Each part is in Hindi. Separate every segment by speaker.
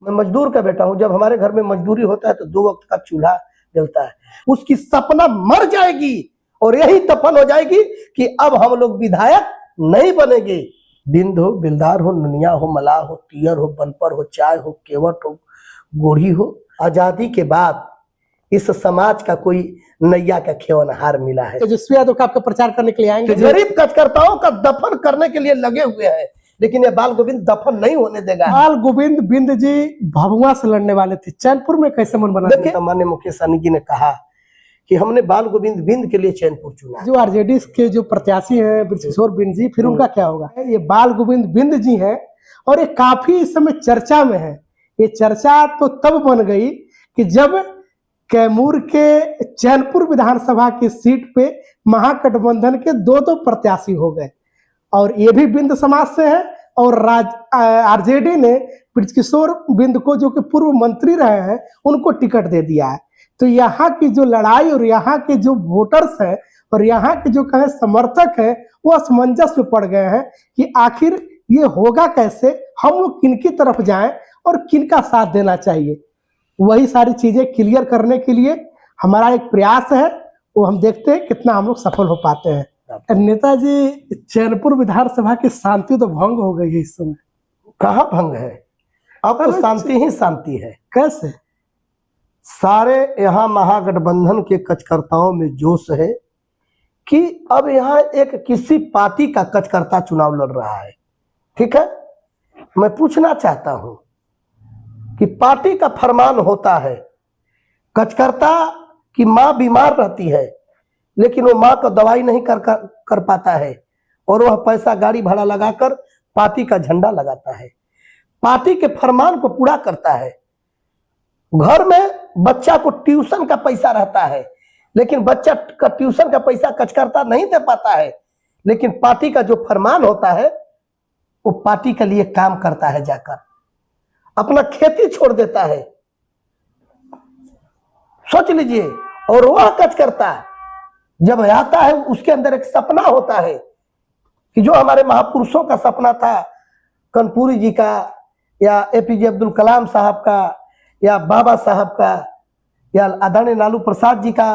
Speaker 1: मैं मजदूर का बेटा हूँ। जब हमारे घर में मजदूरी होता है तो 2 वक्त का चूल्हा जलता है। उसकी सपना मर जाएगी और यही दफन हो जाएगी कि अब हम लोग विधायक नहीं बनेंगे। बिंद हो, बिलदार हो, नुनिया हो, मलाह हो, टियर हो, बनपर हो, चाय हो, केवट हो, गोढ़ी हो, आजादी के बाद इस समाज का कोई नैया का खेवनहार मिला है।
Speaker 2: तेजस्वी यादव का आपका प्रचार करने के लिए आएंगे।
Speaker 1: गरीब कार्यकर्ताओं का दफन करने के लिए लगे हुए हैं, लेकिन ये बाल गोविंद दफन नहीं होने देगा।
Speaker 2: बाल गोविंद बिंद जी भभुआ से लड़ने वाले थे, चैनपुर में कैसे मन बना?
Speaker 1: देखिए, माननीय मुकेश सहनी जी ने कहा कि हमने बाल गोविंद बिंद के लिए चैनपुर चुना।
Speaker 2: जो आरजेडी के जो प्रत्याशी हैं बृजकिशोर बिंद जी, फिर उनका क्या होगा? ये बाल गोविंद बिंद जी हैं और ये काफी इस समय चर्चा में है। ये चर्चा तो तब बन गई कि जब कैमूर के चैनपुर विधानसभा की सीट पे महागठबंधन के 2 प्रत्याशी हो गए और ये भी बिंद समाज से है और आरजेडी ने बृजकिशोर बिंद को, जो कि पूर्व मंत्री रहे हैं, उनको टिकट दे दिया है। तो यहाँ की जो लड़ाई और यहाँ के जो वोटर्स हैं और यहाँ के जो कहे समर्थक हैं, वो असमंजस में पड़ गए हैं कि आखिर ये होगा कैसे, हम लोग किनकी तरफ जाएं और किनका साथ देना चाहिए। वही सारी चीजें क्लियर करने के लिए हमारा एक प्रयास है, वो हम देखते हैं कितना हम लोग सफल हो पाते हैं। नेताजी, चैनपुर विधानसभा की शांति तो भंग हो गई है इस समय।
Speaker 1: कहाँ भंग है? अब तो शांति ही शांति है।
Speaker 2: कैसे?
Speaker 1: सारे यहाँ महागठबंधन के कार्यकर्ताओं में जोश है कि अब यहाँ एक किसी पार्टी का कार्यकर्ता चुनाव लड़ रहा है। ठीक है, मैं पूछना चाहता हूं कि पार्टी का फरमान होता है, कार्यकर्ता की माँ बीमार रहती है लेकिन वो माँ को दवाई नहीं कर पाता है और वह पैसा गाड़ी भाड़ा लगाकर पार्टी का झंडा लगाता है, पार्टी के फरमान को पूरा करता है। घर में बच्चा को ट्यूशन का पैसा रहता है लेकिन बच्चा का ट्यूशन का पैसा कार्यकर्ता नहीं दे पाता है, लेकिन पार्टी का जो फरमान होता है वो पार्टी के लिए काम करता है, जाकर अपना खेती छोड़ देता है। सोच लीजिए। और वह कार्यकर्ता जब आता है उसके अंदर एक सपना होता है कि जो हमारे महापुरुषों का सपना था, कर्पूरी जी का या एपीजे अब्दुल कलाम साहब का या बाबा साहब का या आदरणीय लालू प्रसाद जी का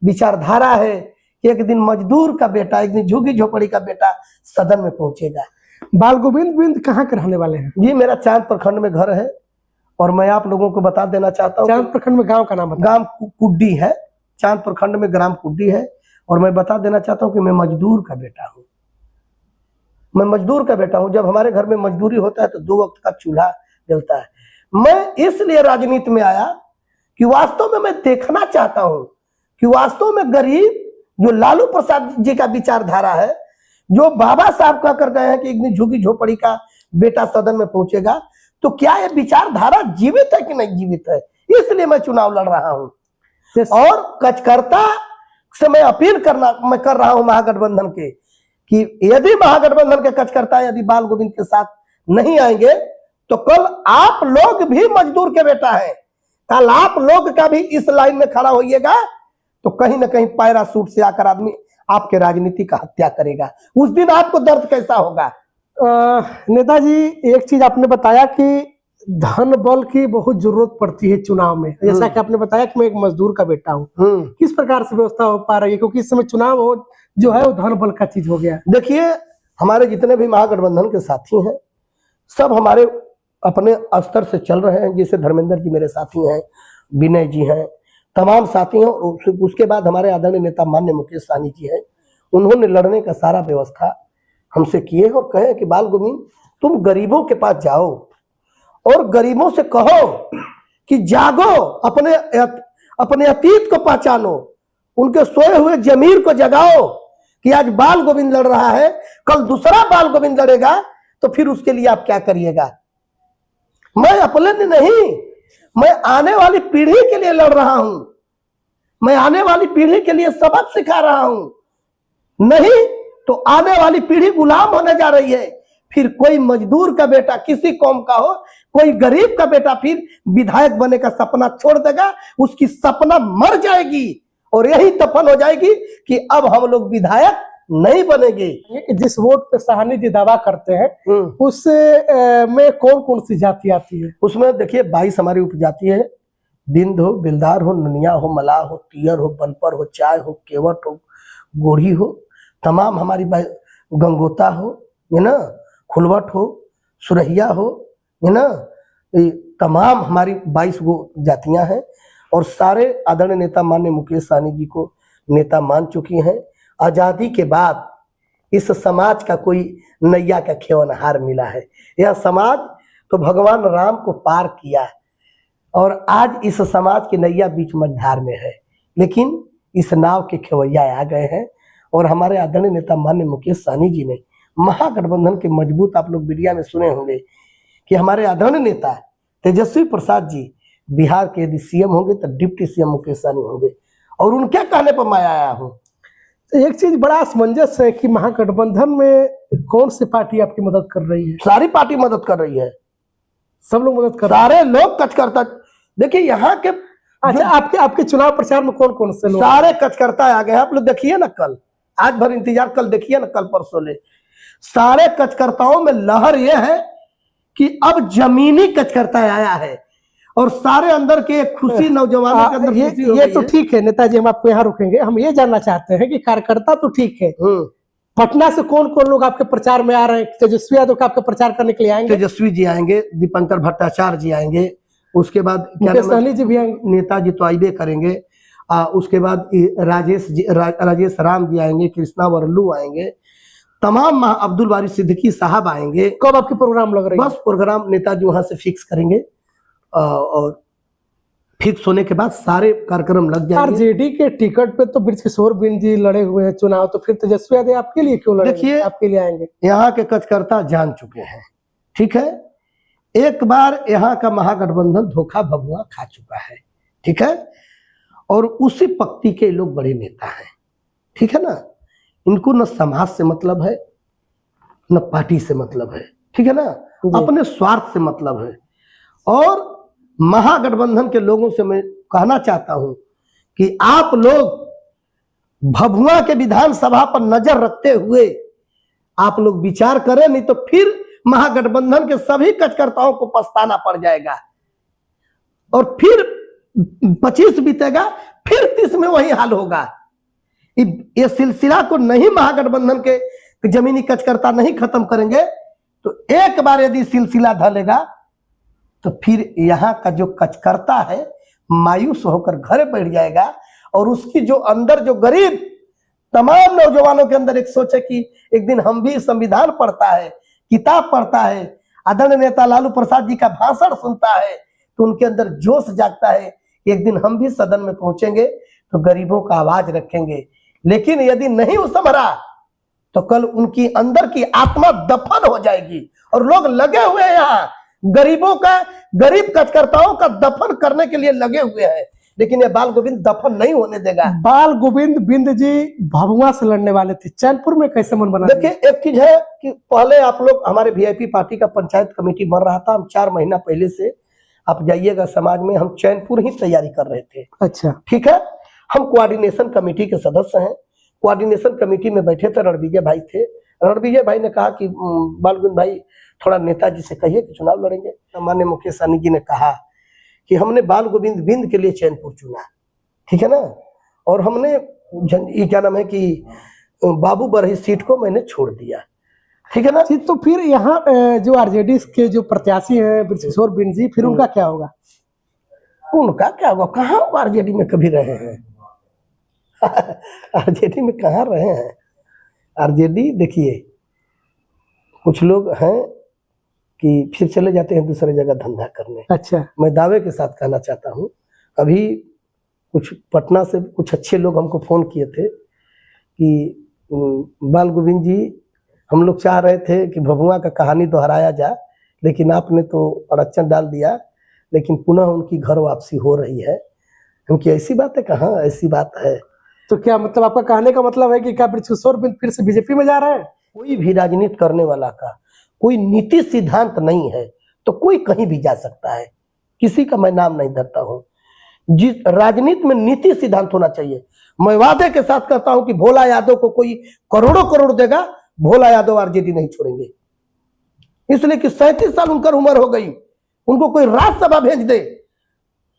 Speaker 1: विचारधारा है कि एक दिन मजदूर का बेटा, एक दिन झुग्गी झोपड़ी का बेटा सदन में पहुंचेगा।
Speaker 2: बाल गोविंद बिंद कहाँ के रहने वाले हैं?
Speaker 1: जी, मेरा चांद प्रखंड में घर है और मैं आप लोगों को बता देना चाहता हूँ।
Speaker 2: चांद प्रखंड में गांव का नाम है?
Speaker 1: ग्राम कुड्डी है। चांद प्रखंड में ग्राम कुड्डी है और मैं बता देना चाहता हूँ कि मैं मजदूर का बेटा हूँ। मैं मजदूर का बेटा हूँ। जब हमारे घर में मजदूरी होता है तो 2 वक्त का चूल्हा जलता है। मैं इसलिए राजनीति में आया कि वास्तव में मैं देखना चाहता हूँ कि वास्तव में गरीब, जो लालू प्रसाद जी का विचारधारा है, जो बाबा साहब कहकर गए हैं कि एक दिन झुग्गी झोपड़ी का बेटा सदन में पहुंचेगा, तो क्या यह विचारधारा जीवित है कि नहीं जीवित है? इसलिए मैं चुनाव लड़ रहा हूं। और कार्यकर्ता से मैं अपील कर रहा हूं महागठबंधन के कि यदि महागठबंधन के कार्यकर्ता यदि बाल गोविंद के साथ नहीं आएंगे तो कल आप लोग भी मजदूर के बेटा है, कल आप लोग का भी इस लाइन में खड़ा होइएगा तो कहीं ना कहीं पैरासूट से आकर आदमी आपके राजनीति का हत्या करेगा। उस दिन आपको दर्द कैसा होगा?
Speaker 2: नेताजी, एक चीज आपने बताया कि धन बल की बहुत जरूरत पड़ती है चुनाव में, जैसा कि आपने बताया कि मैं एक मजदूर का बेटा हूँ। किस प्रकार से व्यवस्था हो पा रही है? क्योंकि इस समय चुनाव हो जो है वो धन बल का चीज हो गया।
Speaker 1: देखिए, हमारे जितने भी महागठबंधन के साथी हैं सब हमारे अपने स्तर से चल रहे हैं। जैसे धर्मेंद्र जी मेरे साथी हैं, विनय जी हैं, तमाम साथी हैं। उसके बाद हमारे आदरणीय नेता माननीय मुकेश सहनी जी हैं, उन्होंने लड़ने का सारा व्यवस्था हमसे किए और कहे कि बाल गोविंद, तुम गरीबों के पास जाओ और गरीबों से कहो कि जागो, अपने अतीत को पहचानो, उनके सोए हुए जमीर को जगाओ कि आज बाल गोविंद लड़ रहा है, कल दूसरा बाल गोविंद लड़ेगा तो फिर उसके लिए आप क्या करिएगा? मैं अपने नहीं, मैं आने वाली पीढ़ी के लिए लड़ रहा हूं। मैं आने वाली पीढ़ी के लिए सबक सिखा रहा हूं। नहीं तो आने वाली पीढ़ी गुलाम होने जा रही है। फिर कोई मजदूर का बेटा किसी कौम का हो, कोई गरीब का बेटा फिर विधायक बनने का सपना छोड़ देगा, उसकी सपना मर जाएगी और यही दफन हो जाएगी कि अब हम लोग विधायक नहीं बनेगी।
Speaker 2: कि जिस वोट पे साहनी जी दावा करते हैं
Speaker 1: हम्म।
Speaker 2: उस में कौन कौन सी जाति आती है?
Speaker 1: उसमें देखिए 22 हमारी उपजाति है। बिंद हो, बिलदार हो, ननिया हो, मलाह हो, तियर हो, बनपर हो, चाय हो, केवट हो, गोढ़ी हो, तमाम हमारी गंगोता हो, है ना, खुलवट हो, सुरहिया हो, है ना, ये तमाम हमारी 22 गो जातियां हैं। और सारे आदरणीय नेता माननीय मुकेश सहनी जी को नेता मान चुकी हैं। आजादी के बाद इस समाज का कोई नैया का खेवनहार मिला है। यह समाज तो भगवान राम को पार किया है और आज इस समाज की नैया बीच मझधार में है, लेकिन इस नाव के खेवैया आ गए हैं। और हमारे आदरणीय नेता माननीय मुकेश सहनी जी ने महागठबंधन के मजबूत, आप लोग मीडिया में सुने होंगे कि हमारे आदरणीय नेता तेजस्वी प्रसाद जी बिहार के यदि सीएम होंगे तो डिप्टी सीएम मुकेश सहनी होंगे, और उनके कहने पर मैं आया हूँ।
Speaker 2: तो एक चीज बड़ा असमंजस है कि महागठबंधन में कौन सी पार्टी आपकी मदद कर रही है?
Speaker 1: सारी पार्टी मदद कर रही है,
Speaker 2: सब लोग मदद कर रहे
Speaker 1: सारे लोग कचकर्ता। देखिए यहाँ के
Speaker 2: अच्छा, आपके चुनाव प्रचार में कौन कौन से लोग?
Speaker 1: सारे कचकर्ता आ गए। आप लोग देखिए ना, कल आज भर इंतजार, कल देखिए ना, कल परसों ले सारे कचकर्ताओं में लहर यह है कि अब जमीनी कचकर्ता आया है और सारे अंदर के खुशी नौजवानों के अंदर खुशी हो
Speaker 2: ये
Speaker 1: गई
Speaker 2: तो
Speaker 1: है।
Speaker 2: ठीक है नेताजी, हम आपको यहाँ रुकेंगे। हम ये जानना चाहते हैं कि कार्यकर्ता तो ठीक है, पटना से कौन कौन लोग आपके प्रचार में आ रहे हैं? तेजस्वी यादव का आपका प्रचार करने के लिए आएंगे?
Speaker 1: तेजस्वी जी आएंगे, दीपंकर भट्टाचार्य जी आएंगे, उसके बाद
Speaker 2: मुकेश सहनी जी भी आएंगे,
Speaker 1: नेताजी तो आइबे करेंगे। उसके बाद राजेश राम जी आएंगे, कृष्णा वर्लू आएंगे, तमाम अब्दुल बारी सिद्दीकी साहब आएंगे।
Speaker 2: कब आपकी प्रोग्राम लग रही है?
Speaker 1: बस प्रोग्राम नेताजी वहां से फिक्स करेंगे और फिक्स होने के बाद सारे कार्यक्रम लग जाएंगे।
Speaker 2: आरजेडी के टिकट पे तो बृजकिशोर बिंद जी लड़े हुए हैं चुनाव, तो फिर तेजस्वी यादव आपके लिए क्यों लड़ेंगे?
Speaker 1: देखिए,
Speaker 2: आपके लिए आएंगे।
Speaker 1: यहाँ के कचकर्ता जान चुके हैं, ठीक है। एक बार यहाँ का महागठबंधन धोखा भभुआ खा चुका है, ठीक है, और उसी पक्ति के लोग बड़े नेता हैं, ठीक है ना। इनको न समाज से मतलब है, न पार्टी से मतलब है, ठीक है ना, अपने स्वार्थ से मतलब है। और महागठबंधन के लोगों से मैं कहना चाहता हूं कि आप लोग भभुआ के विधानसभा पर नजर रखते हुए आप लोग विचार करें, नहीं तो फिर महागठबंधन के सभी कार्यकर्ताओं को पछताना पड़ जाएगा और फिर 25 बीतेगा, फिर 30 में वही हाल होगा। ये सिलसिला को नहीं महागठबंधन के जमीनी कार्यकर्ता नहीं खत्म करेंगे तो एक बार यदि सिलसिला ढलेगा तो फिर यहाँ का जो कार्यकर्ता है मायूस होकर घर बैठ जाएगा। और उसकी जो अंदर जो गरीब तमाम नौजवानों के अंदर एक सोच है कि एक दिन हम भी संविधान पढ़ता है, किताब पढ़ता है, आदरणीय नेता लालू प्रसाद जी का भाषण सुनता है, तो उनके अंदर जोश जागता है एक दिन हम भी सदन में पहुंचेंगे तो गरीबों का आवाज रखेंगे। लेकिन यदि नहीं संभरा तो कल उनकी अंदर की आत्मा दफन हो जाएगी। और लोग लगे हुए हैं यहाँ गरीबों का, गरीब कार्यकर्ताओं का दफन करने के लिए लगे हुए हैं, लेकिन ये बाल गोविंद दफन नहीं होने देगा।
Speaker 2: बाल गोविंद बिंद जी भभुआ से लड़ने वाले थे, चैनपुर में कैसे मन बना?
Speaker 1: देखिए, एक चीज है कि पहले आप लोग, हमारे वीआईपी पार्टी का पंचायत कमेटी बन रहा था, हम 4 महीना पहले से, आप जाइएगा समाज में, हम चैनपुर ही तैयारी कर रहे थे।
Speaker 2: अच्छा,
Speaker 1: ठीक है। हम कोऑर्डिनेशन कमेटी के सदस्य हैं। कोऑर्डिनेशन कमेटी में बैठे थे, रणविजय भाई थे। रणविजय भाई ने कहा कि बाल गोविंद भाई थोड़ा नेताजी से कहिए कि चुनाव लड़ेंगे। माननीय मुकेश सहनी जी ने कहा कि हमने बाल गोविंद बिंद के लिए चैनपुर चुना, ठीक है ना, और हमने ये क्या नाम है कि बाबू बरही सीट को मैंने छोड़ दिया, ठीक है ना।
Speaker 2: तो फिर यहाँ जो आरजेडी के जो प्रत्याशी हैं बृजकिशोर बिंद जी, फिर उनका क्या होगा?
Speaker 1: उनका क्या होगा? कहाँ आरजेडी में कभी रहे हैं? आरजेडी में कहाँ रहे हैं? आरजेडी देखिए, कुछ लोग हैं कि फिर चले जाते हैं दूसरे जगह धंधा करने।
Speaker 2: अच्छा,
Speaker 1: मैं दावे के साथ कहना चाहता हूँ, अभी कुछ पटना से कुछ अच्छे लोग हमको फोन किए थे कि बाल गोविंद जी, हम लोग चाह रहे थे कि भभुआ का कहानी दोहराया जाए, लेकिन आपने तो अड़चन डाल दिया, लेकिन पुनः उनकी घर वापसी हो रही है। क्योंकि ऐसी बात है, कहाँ ऐसी बात है?
Speaker 2: तो क्या मतलब आपका कहने का मतलब है कि क्या बृजकिशोर बिंद फिर से बीजेपी में जा रहे हैं?
Speaker 1: कोई भी राजनीति करने वाला का कोई नीति सिद्धांत नहीं है तो कोई कहीं भी जा सकता है। किसी का मैं नाम नहीं धरता हूँ, जिस राजनीति में नीति सिद्धांत होना चाहिए। मैं वादे के साथ कहता हूं कि भोला यादव को कोई करोड़ों करोड़ देगा, भोला यादव आरजेडी नहीं छोड़ेंगे, इसलिए कि 37 साल उनकर उम्र हो गई। उनको कोई राज्यसभा भेज दे,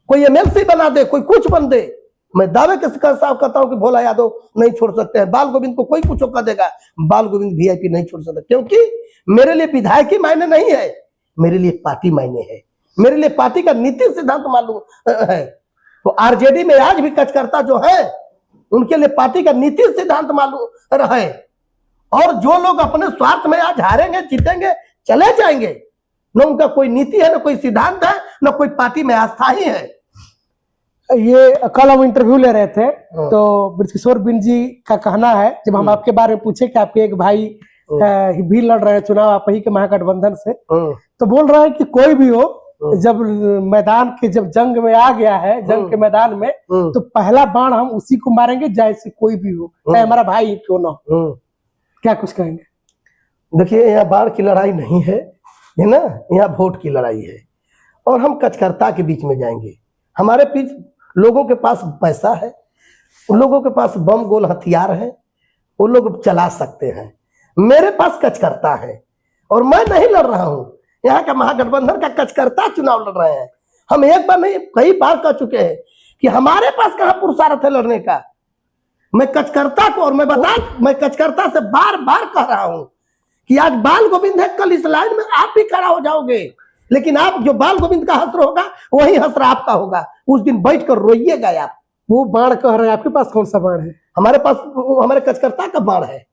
Speaker 1: कोई एमएलसी बना दे, कोई कुछ बन दे, मैं दावे के साथ कहता हूं कि भोला यादव नहीं छोड़ सकते हैं। बाल गोविंद को कोई कुछ कर देगा, बाल गोविंद वीआईपी नहीं छोड़ सकता, क्योंकि मेरे लिए विधायक ही मायने नहीं है, मेरे लिए पार्टी मायने है, मेरे लिए पार्टी का नीति सिद्धांत मालूम है। तो आरजेडी में आज भी कार्यकर्ता जो है उनके लिए पार्टी का नीति सिद्धांत मालूम रहे, और जो लोग अपने स्वार्थ में आज हारेंगे जीतेंगे चले जाएंगे, न उनका कोई नीति है, न कोई सिद्धांत है, न कोई पार्टी में आस्था ही है।
Speaker 2: ये कल हम इंटरव्यू ले रहे थे तो बृजकिशोर बिंद जी का कहना है, जब हम आपके बारे में पूछे कि आपके एक भाई भी लड़ रहे हैं चुनाव आप ही के महागठबंधन से, तो बोल रहे हैं कि कोई भी हो, जब मैदान के जब जंग में आ गया है, जंग के मैदान में, तो पहला बाण हम उसी को मारेंगे जैसे कोई भी हो, चाहे हमारा भाई ही क्यों ना हो। क्या कुछ कहेंगे?
Speaker 1: देखिए, यहाँ बाढ़ की लड़ाई नहीं है ना, यहाँ वोट की लड़ाई है, और हम कार्यकर्ता के बीच में जाएंगे। हमारे बीच लोगों के पास पैसा है, उन लोगों के पास बम गोल हथियार है, वो लोग चला सकते हैं। मेरे पास कार्यकर्ता है, और मैं नहीं लड़ रहा हूँ, यहाँ का महागठबंधन का कार्यकर्ता चुनाव लड़ रहे हैं। हम एक बार नहीं कई बार कह चुके हैं कि हमारे पास कहाँ पुरुषार्थ है लड़ने का। मैं कार्यकर्ता को, और मैं कार्यकर्ता से बार बार कह रहा हूं कि आज बाल गोविंद है, कल इस लाइन में आप भी खड़ा हो जाओगे, लेकिन आप जो बाल गोविंद का हसर होगा वही हसर आपका होगा। उस दिन बैठ कर रोइएगा आप।
Speaker 2: वो बाण कह रहे हैं, आपके पास कौन सा बाण है?
Speaker 1: हमारे पास हमारे कार्यकर्ता का बाण है,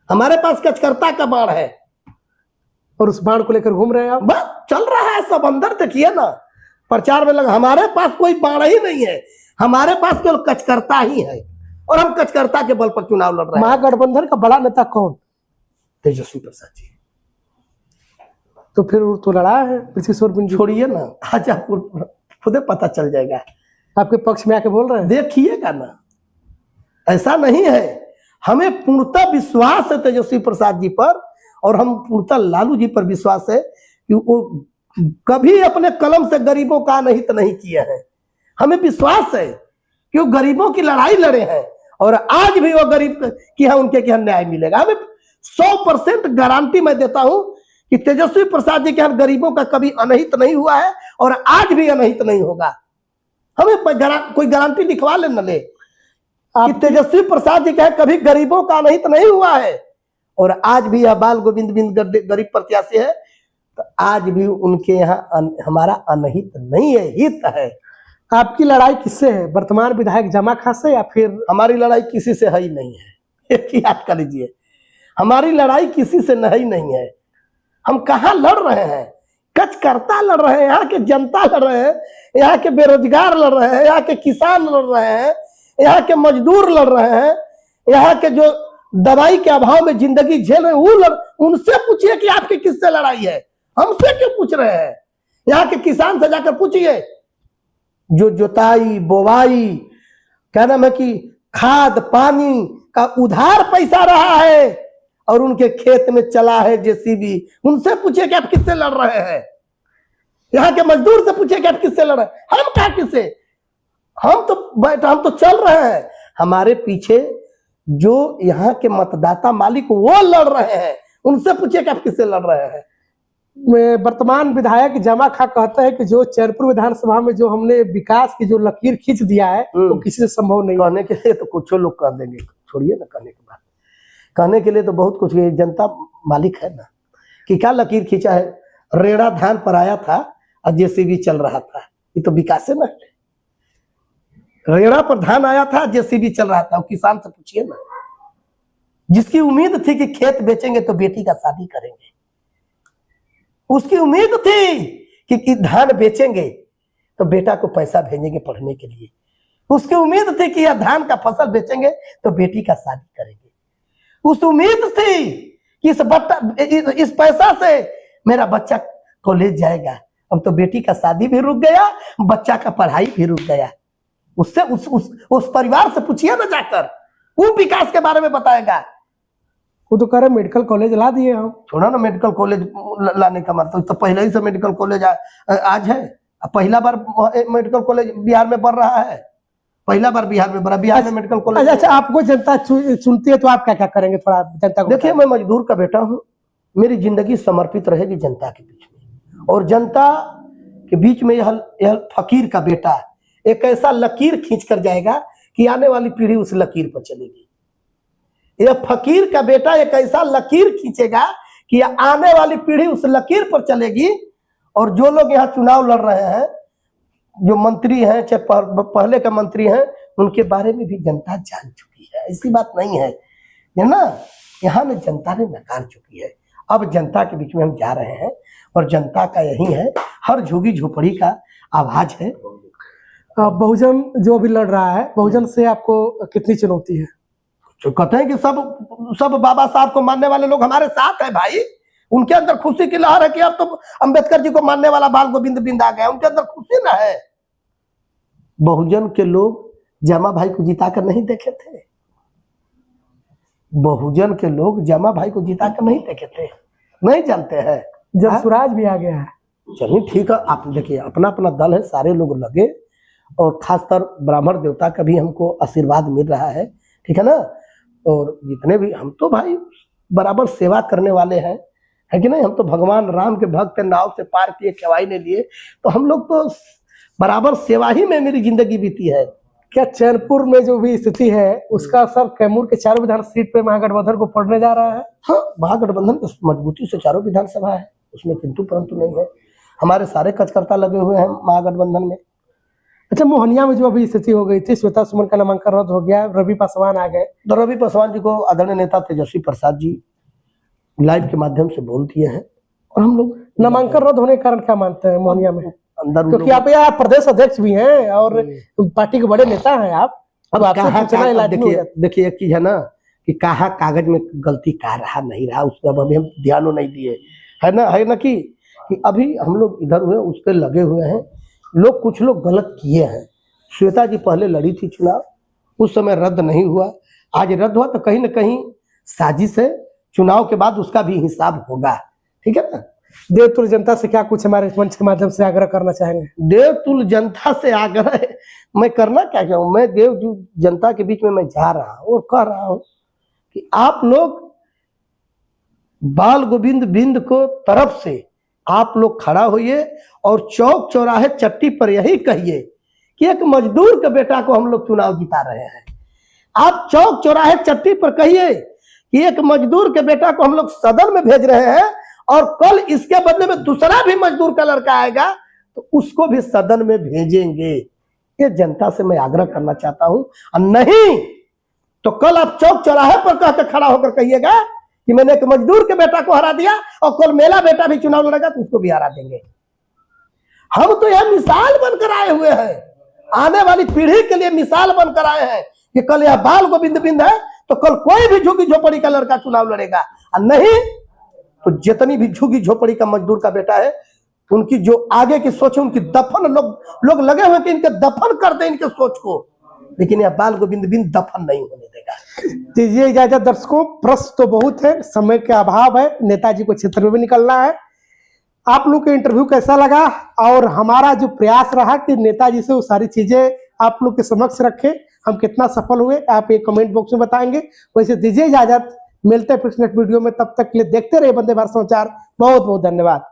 Speaker 1: हमारे पास कार्यकर्ता का बाण है,
Speaker 2: और उस बाण को लेकर घूम रहे हैं आप?
Speaker 1: बस चल रहा है सब। अंदर देखिए ना, प्रचार में लगा। हमारे पास कोई बाण ही नहीं है, हमारे पास केवल कार्यकर्ता ही है, और हम कार्यकर्ता के बल पर चुनाव लड़ रहे हैं।
Speaker 2: महागठबंधन का बड़ा नेता कौन?
Speaker 1: तेजस्वी प्रसाद जी।
Speaker 2: तो फिर तो लड़ा है बृजकिशोर बिंद जी।
Speaker 1: छोड़िए ना, आज आपको खुदे पता चल जाएगा।
Speaker 2: आपके पक्ष में आके बोल रहे हैं,
Speaker 1: देखिएगा ना, ऐसा नहीं है। हमें पूर्णतः विश्वास है तेजस्वी प्रसाद जी पर, और हम पूर्णतः लालू जी पर विश्वास है कि वो कभी अपने कलम से गरीबों का अनहित नहीं किए हैं। हमें विश्वास है कि वो गरीबों की लड़ाई लड़े हैं, और आज भी वो गरीब की है उनके यहाँ न्याय मिलेगा। हमें 100% गारंटी मैं देता हूं कि तेजस्वी प्रसाद जी के यहाँ गरीबों का कभी अनहित नहीं हुआ है, और आज भी अनहित नहीं होगा। हमें कोई गारंटी लिखवा ले न ले कि तेजस्वी प्रसाद जी के यहाँ कभी गरीबों का अनहित नहीं हुआ है, और आज भी यह बाल गोविंद बिंद गरीब प्रत्याशी है, तो आज भी उनके यहाँ हमारा अनहित नहीं है, हित है।
Speaker 2: आपकी लड़ाई किससे है? वर्तमान विधायक जमा खां से, या फिर?
Speaker 1: हमारी लड़ाई किसी से है ही नहीं है, एक ही याद कर लीजिए, हमारी लड़ाई किसी से नहीं नहीं है। हम कहाँ लड़ रहे हैं? कार्यकर्ता लड़ रहे हैं, यहाँ के जनता लड़ रहे हैं, यहाँ के बेरोजगार लड़ रहे हैं, यहाँ के किसान लड़ रहे हैं, यहाँ के मजदूर लड़ रहे हैं, यहाँ के जो दवाई के अभाव में जिंदगी झेल रहे हैं वो लड़। उनसे पूछिए कि आपकी किससे लड़ाई है, हमसे क्यों पूछ रहे हैं? यहाँ के किसान से जाकर पूछिए, जो जुताई बोवाई क्या नाम है कि खाद पानी का उधार पैसा रहा है, और उनके खेत में चला है जेसीबी, उनसे पूछिए कि आप किससे लड़ रहे हैं। यहाँ के मजदूर से पूछिए कि आप किससे लड़ रहे हैं। हम क्या किससे? हम तो चल रहे हैं, हमारे पीछे जो यहाँ के मतदाता मालिक वो लड़ रहे हैं, उनसे पूछिए कि आप किससे लड़ रहे हैं।
Speaker 2: वर्तमान विधायक जमा खां कहते हैं कि जो चैनपुर विधानसभा में जो हमने विकास की जो लकीर खींच दिया है वो किसी से संभव नहीं।
Speaker 1: कहने के लिए तो कुछ लोग कर देंगे, छोड़िए ना कहने के बाद। कहने के लिए तो बहुत कुछ, जनता मालिक है ना कि क्या लकीर खींचा है। रेड़ा धान पर आया था और जेसीबी चल रहा था, ये तो विकास है ना। रेड़ा पर धान आया था, जेसीबी चल रहा था, और किसान से पूछिए ना, जिसकी उम्मीद थी कि खेत बेचेंगे तो बेटी का शादी करेंगे, उसकी उम्मीद थी कि धान बेचेंगे तो बेटा को पैसा भेजेंगे पढ़ने के लिए, उसकी उम्मीद थी कि यह धान का फसल बेचेंगे तो बेटी का शादी करेंगे, उस उम्मीद थी कि इस पैसा से मेरा बच्चा कॉलेज जाएगा। अब तो बेटी का शादी भी रुक गया, बच्चा का पढ़ाई भी रुक गया। उससे उस परिवार से पूछिए ना जाकर, वो विकास के बारे में बताएगा।
Speaker 2: वो तो कह रहे मेडिकल कॉलेज ला दिए हम।
Speaker 1: छोड़ा ना, मेडिकल कॉलेज लाने का मतलब तो पहले ही से मेडिकल कॉलेज आज है, अब पहला बार मेडिकल कॉलेज बिहार में बन रहा है, पहला बार बिहार में बना, बिहार में मेडिकल कॉलेज।
Speaker 2: अच्छा, आपको जनता चुनती है तो आप क्या क्या करेंगे, थोड़ा जनता को
Speaker 1: देखिए, मैं मजदूर का बेटा हूँ, मेरी जिंदगी समर्पित रहेगी जनता के बीच में, और जनता के बीच में यह फकीर का बेटा एक ऐसा लकीर खींच कर जाएगा कि आने वाली पीढ़ी उस लकीर पर चलेगी। यह फकीर का बेटा एक ऐसा लकीर खींचेगा कि आने वाली पीढ़ी उस लकीर पर चलेगी। और जो लोग यहाँ चुनाव लड़ रहे हैं, जो मंत्री हैं, चाहे पहले का मंत्री हैं, उनके बारे में भी जनता जान चुकी है, ऐसी बात नहीं है ना। यहाँ में जनता ने नकार चुकी है। अब जनता के बीच में हम जा रहे हैं, और जनता का यही है, हर झुग्गी झोपड़ी का आवाज है।
Speaker 2: बहुजन जो अभी लड़ रहा है, बहुजन से आपको कितनी चुनौती है?
Speaker 1: तो कहते हैं कि सब बाबा साहब को मानने वाले लोग हमारे साथ हैं भाई, उनके अंदर खुशी की लहर है कि अब तो अंबेडकर जी को मानने वाला बाल गोविंद बिंद आ गया, उनके अंदर खुशी ना है। बहुजन के लोग जमा भाई को जिताकर नहीं देखे थे, बहुजन के लोग जमा भाई को जिताकर नहीं देखे थे, नहीं जानते हैं।
Speaker 2: जब स्वराज भी आ गया है,
Speaker 1: चलिए ठीक है, आप देखिए, अपना अपना दल है, सारे लोग लगे, और खासकर ब्राह्मण देवता का भी हमको आशीर्वाद मिल रहा है, ठीक है ना। और जितने भी हम तो भाई बराबर सेवा करने वाले हैं, है कि नहीं। हम तो भगवान राम के भक्त, नाव से पार किए, खवाई ने लिए, तो हम लोग तो बराबर सेवा ही में मेरी जिंदगी बीती है।
Speaker 2: क्या चैनपुर में जो भी स्थिति है उसका असर कैमूर के चारों विधानसभा सीट पे महागठबंधन को पड़ने जा रहा है?
Speaker 1: हाँ, महागठबंधन तो मजबूती से चारों विधानसभा है, उसमें किंतु परंतु नहीं है। हमारे सारे कार्यकर्ता लगे हुए हैं महागठबंधन में।
Speaker 2: अच्छा, मोहनिया में जो अभी स्थिति हो गई थी, श्वेता सुमन का नामांकन रद्द हो गया, रवि पासवान आ गए,
Speaker 1: तो रवि पासवान जी को आदरणीय नेता तेजस्वी प्रसाद जी लाइव के माध्यम से बोल दिए हैं, और हम लोग
Speaker 2: नामांकन रद्द होने के कारण क्या मानते हैं मोहनिया में?
Speaker 1: अंदर
Speaker 2: क्योंकि आप यहाँ प्रदेश अध्यक्ष भी हैं और पार्टी के बड़े नेता हैं आप। अब
Speaker 1: देखिए, एक चीज है ना कि कहाँ कागज में गलती कर रहा नहीं रहा, उस पर अभी हम ध्यान नहीं दिए, है ना कि अभी हम लोग इधर हुए, उस पर लगे हुए हैं। लोग, कुछ लोग गलत किए हैं। श्वेता जी पहले लड़ी थी चुनाव, उस समय रद्द नहीं हुआ, आज रद्द हुआ, तो कहीं ना कहीं साजिश है। चुनाव के बाद उसका भी हिसाब होगा, ठीक है ना।
Speaker 2: देवतुल्य जनता से क्या कुछ हमारे मंच के माध्यम से आग्रह करना चाहेंगे?
Speaker 1: देवतुल्य जनता से आग्रह मैं करना क्या चाहूँ, मैं देव जनता के बीच में मैं जा रहा हूँ और कह रहा हूँ कि आप लोग बाल गोविंद बिंद को तरफ से आप लोग खड़ा होइए, और चौक चौराहे चट्टी पर यही कहिए कि एक मजदूर के बेटा को हम लोग चुनाव जिता रहे हैं। आप चौक चौराहे चट्टी पर कहिए कि एक मजदूर के बेटा को हम लोग सदन में भेज रहे हैं, और कल इसके बदले में दूसरा भी मजदूर का लड़का आएगा तो उसको भी सदन में भेजेंगे। ये जनता से मैं आग्रह करना चाहता हूं। और नहीं तो कल आप चौक चौराहे पर कहकर खड़ा होकर कहिएगा कि मैंने एक मजदूर के बेटा को हरा दिया, और कल मेरा बेटा भी चुनाव लड़ेगा तो उसको भी हरा देंगे। हम तो यह मिसाल बनकर आए हुए हैं, आने वाली पीढ़ी के लिए मिसाल बनकर आए हैं कि कल यह बाल गोविंद बिंद है तो कल कोई भी झुग्गी झोपड़ी का लड़का चुनाव लड़ेगा, और नहीं तो जितनी भी झुग्गी झोपड़ी का मजदूर का बेटा है, उनकी जो आगे की सोच है, उनकी दफन लोग लगे हुए कि इनके दफन कर दे इनके सोच को, लेकिन यह बाल गोविंद बिंद दफन नहीं होने देगा।
Speaker 2: दीजिए इजाजत दर्शकों, प्रश्न तो बहुत है, समय का अभाव है, नेताजी को क्षेत्र में भी निकलना है। आप लोग का इंटरव्यू कैसा लगा, और हमारा जो प्रयास रहा कि नेताजी से वो सारी चीजें आप लोग के समक्ष रखें, हम कितना सफल हुए, आप एक कमेंट बॉक्स में बताएंगे। वैसे दीजिए इजाजत, मिलते हैं फिर नेक्स्ट वीडियो में, तब तक के लिए देखते रहिए वंदे भारत समाचार। बहुत बहुत धन्यवाद।